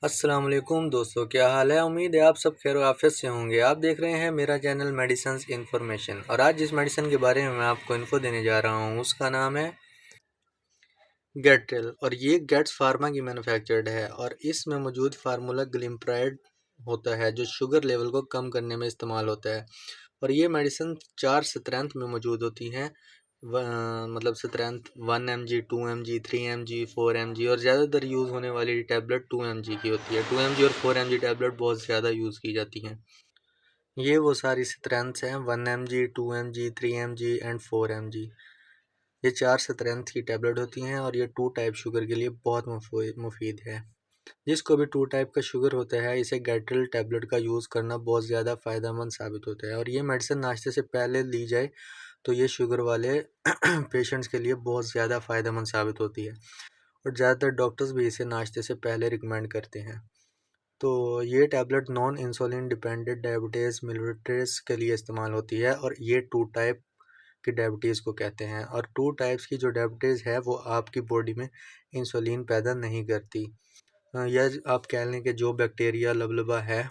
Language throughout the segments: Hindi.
अस्सलाम वालेकुम दोस्तों, क्या हाल है। उम्मीद है आप सब खैर आफियत से होंगे। आप देख रहे हैं मेरा चैनल मेडिसिन्स इन्फॉर्मेशन और आज जिस मेडिसिन के बारे में मैं आपको इन्फो देने जा रहा हूँ उसका नाम है गेट्रेल और ये गेट्स फार्मा की मैन्युफैक्चर्ड है और इसमें मौजूद फार्मूला ग्लिम्प्राइड होता है जो शुगर लेवल को कम करने में इस्तेमाल होता है। और ये मेडिसिन 4 स्ट्रेंथ में मौजूद होती हैं। मतलब strength 1 mg, 2 mg, 3 mg, 4 mg और ज़्यादातर यूज़ होने वाली टैबलेट 2 mg की होती है। 2 mg और 4 mg टैबलेट बहुत ज़्यादा यूज़ की जाती हैं। ये वो सारी स्ट्रेंथ्स हैं 1 mg, 2 mg, 3 mg and 4 mg। ये 4 स्ट्रेंथ की टैबलेट होती हैं और ये 2 टाइप शुगर के लिए बहुत मुफीद है। जिसको भी 2 टाइप का शुगर होता है इसे गेट्रेल टैबलेट का यूज़ करना बहुत ज़्यादा फ़ायदेमंद साबित होता है। और ये मेडिसिन नाश्ते से पहले ली जाए तो ये शुगर वाले पेशेंट्स के लिए बहुत ज़्यादा फ़ायदेमंद साबित होती है और ज़्यादातर डॉक्टर्स भी इसे नाश्ते से पहले रिकमेंड करते हैं। तो ये tablet non insulin dependent diabetes mellitus के लिए इस्तेमाल होती है और ये 2 टाइप की डायबिटीज़ को कहते हैं। और 2 टाइप्स की जो डायबिटीज़ है वो आपकी बॉडी में इंसुलिन पैदा नहीं करती। या आप कह लें कि जो बैक्टीरिया लबलबा है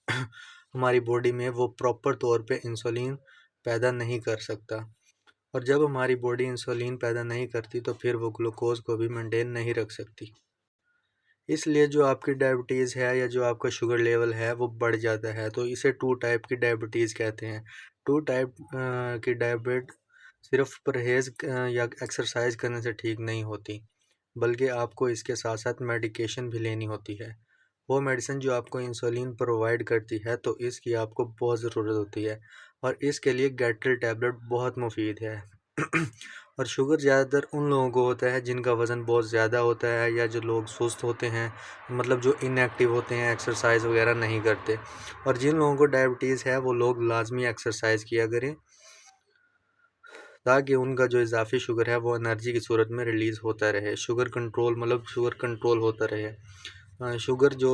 हमारी बॉडी में वो प्रॉपर तौर पे इंसुलिन पैदा नहीं कर सकता और जब हमारी बॉडी इंसुलिन पैदा नहीं करती तो फिर वो ग्लूकोज को भी मेंटेन नहीं रख सकती। इसलिए जो आपकी डायबिटीज़ है या जो आपका शुगर लेवल है वो बढ़ जाता है तो इसे 2 टाइप की डायबिटीज़ कहते हैं। 2 टाइप की डायबिट सिर्फ परहेज़ या एक्सरसाइज करने से ठीक नहीं होती बल्कि आपको इसके साथ साथ मेडिकेशन भी लेनी होती है। वो मेडिसिन जो आपको इंसुलिन प्रोवाइड करती है तो इसकी आपको बहुत ज़रूरत होती है और इसके लिए गेट्रेल टैबलेट बहुत मुफीद है। और शुगर ज़्यादातर उन लोगों को होता है जिनका वज़न बहुत ज़्यादा होता है या जो लोग सुस्त होते हैं, मतलब जो इनएक्टिव होते हैं, एक्सरसाइज वगैरह नहीं करते। और जिन लोगों को डायबिटीज़ है वो लोग लाजमी एक्सरसाइज किया करें ताकि उनका जो इजाफी शुगर है वो एनर्जी की सूरत में रिलीज़ होता रहे। शुगर कंट्रोल मतलब शुगर कंट्रोल होता रहे। शुगर जो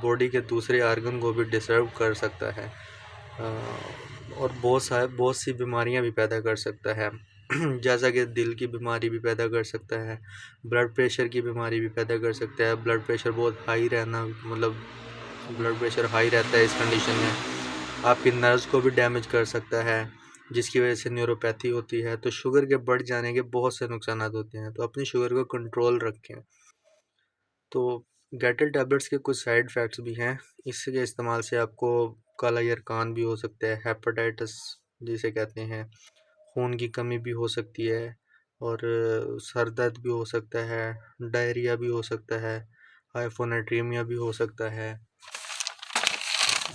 बॉडी के दूसरे आर्गन को भी डिस्टर्ब कर सकता है और बहुत सी बीमारियां भी पैदा कर सकता है जैसा कि दिल की बीमारी भी पैदा कर सकता है, ब्लड प्रेशर की बीमारी भी पैदा कर सकता है। ब्लड प्रेशर बहुत हाई रहना, मतलब ब्लड प्रेशर हाई रहता है इस कंडीशन में आपकी नर्व्स को भी डैमेज कर सकता है जिसकी वजह से न्यूरोपैथी होती है। तो शुगर के बढ़ जाने के बहुत से नुकसान होते हैं तो अपनी शुगर को कंट्रोल रखें। तो गेट्रेल टैबलेट्स के कुछ साइड इफ़ेक्ट्स भी हैं। इसके इस्तेमाल से आपको काला यरकान भी हो सकता है, हेपेटाइटिस जिसे कहते हैं, खून की कमी भी हो सकती है और सर दर्द भी हो सकता है, डायरिया भी हो सकता है, हाइपोनेट्रीमिया भी हो सकता है।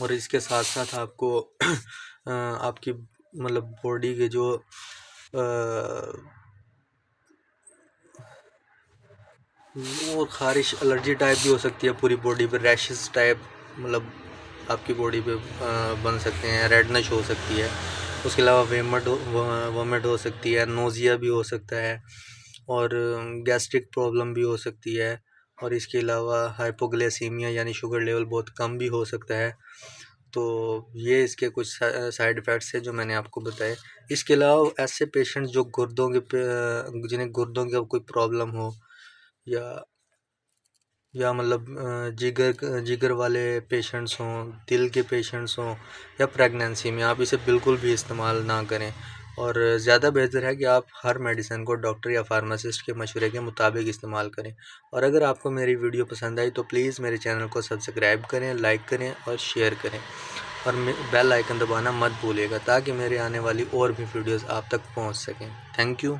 और इसके साथ साथ आपको आपकी मतलब बॉडी के जो वो खारिश एलर्जी टाइप भी हो सकती है, पूरी बॉडी पे रैशेस टाइप मतलब आपकी बॉडी पे बन सकते हैं, रेडनेस हो सकती है। उसके अलावा वोमिट हो सकती है, नोज़िया भी हो सकता है और गैस्ट्रिक प्रॉब्लम भी हो सकती है। और इसके अलावा हाइपोग्लाइसीमिया यानी शुगर लेवल बहुत कम भी हो सकता है। तो ये इसके कुछ साइड इफ़ेक्ट्स हैं जो मैंने आपको बताए। इसके अलावा ऐसे पेशेंट जो गुर्दों के जिन्हें गुर्दों की कोई प्रॉब्लम हो या मतलब जिगर वाले पेशेंट्स हों, दिल के पेशेंट्स हों या प्रेगनेंसी में, आप इसे बिल्कुल भी इस्तेमाल ना करें। और ज़्यादा बेहतर है कि आप हर मेडिसिन को डॉक्टर या फार्मासिस्ट के मशवरे के मुताबिक इस्तेमाल करें। और अगर आपको मेरी वीडियो पसंद आई तो प्लीज़ मेरे चैनल को सब्सक्राइब करें, लाइक करें और शेयर करें और बेल आइकन दबाना मत भूलिएगा ताकि मेरे आने वाली और भी वीडियोज़ आप तक पहुँच सकें। Thank you.